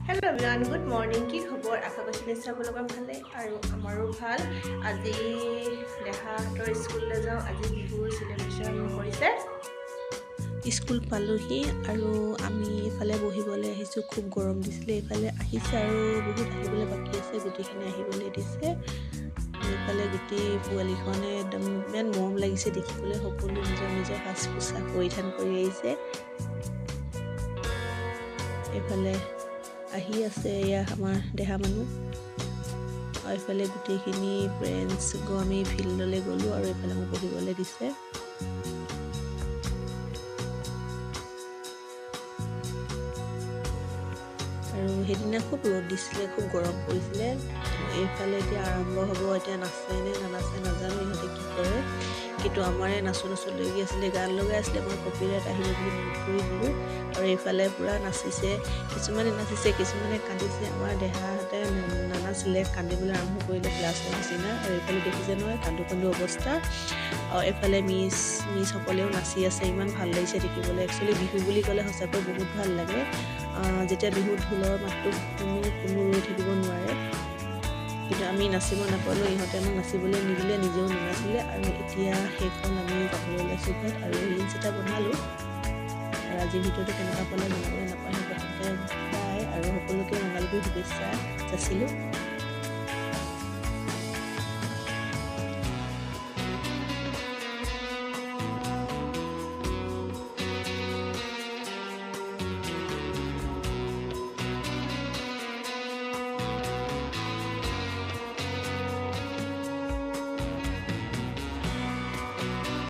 Hello' everyone, good morning. কি খবৰ? আশা কৰিছোঁ নিশ্চয় আপোনালোকৰ ভালেই আৰু আমাৰো ভাল। আজি দেহাহঁতৰ স্কুললৈ যাওঁ। আজি বিহুৰ চেলিব্ৰেশ্যন কৰিছে। স্কুল পালোহি আৰু আমি এইফালে বহিবলৈ আহিছোঁ। খুব গৰম দিছিলে, এইফালে আহিছে আৰু বহুত আহিবলৈ বাকী আছে। গোটেইখিনি আহিবলৈ দিছে। এইফালে গোটেই পোৱালিখনে একদম ইমান মৰম লাগিছে দেখিবলৈ। সকলো নিজৰ নিজৰ সাজ পোছাক পৰিধান কৰি আহিছে। এইফালে আহি আছে এয়া আমাৰ দেহা মানুহ আৰু এইফালে গোটেইখিনি ফ্ৰেণ্ডছ আমি ফিল্ডলৈ গ'লোঁ আৰু এইফালে মোক বহিবলৈ দিছে। আৰু সেইদিনা খুব ৰ'দ দিছিলে, খুব গৰম পৰিছিলে। এইফালে এতিয়া আৰম্ভ হ'ব। এতিয়া নাচে নে নানাচে নাজানো, ইহঁতে কি কৰে। কিন্তু আমাৰে নাচো লাগি আছিলে, গান লগাই আছিলে। মই কপিৰাইট আহিব বুলি মনত কৰি দিলোঁ আৰু এইফালে পূৰা নাচিছে। কিছুমানে নাচিছে, কিছুমানে কান্দিছে। আমাৰ দেহাহঁতে নানাছিলে, কান্দিবলৈ আৰম্ভ কৰিলে ক্লাছৰ নিচিনা। আৰু এইফালে দেখিছে নহয় কান্দো অৱস্থা। আৰু এইফালে মিছসকলেও নাচি আছে। ইমান ভাল লাগিছে দেখিবলৈ। একচুৱেলি বিহু বুলি ক'লে সঁচাকৈ বহুত ভাল লাগে। যেতিয়া বিহুৰ ঢোলৰ মাতটো কোনো ৰৈ থাকিব নোৱাৰে। কিন্তু আমি নাচিব নাপালোঁ, ইহঁতে আমাক নাচিবলৈ নিদিলে, নিজেও নানাচিলে। আৰু এতিয়া শেষ হ'ল, আমি যাবলৈ ওলাইছোঁ ঘৰত আৰু ৰিলছ এটা বনালোঁ। আৰু আজিৰ ভিডিঅ'টো কেনেকুৱা পালে জনাবলৈ নাপাহৰিব। তেন্তে বাই, আৰু সকলোকে ৰঙালী বিহুৰ শুভেচ্ছা যাচিলোঁ।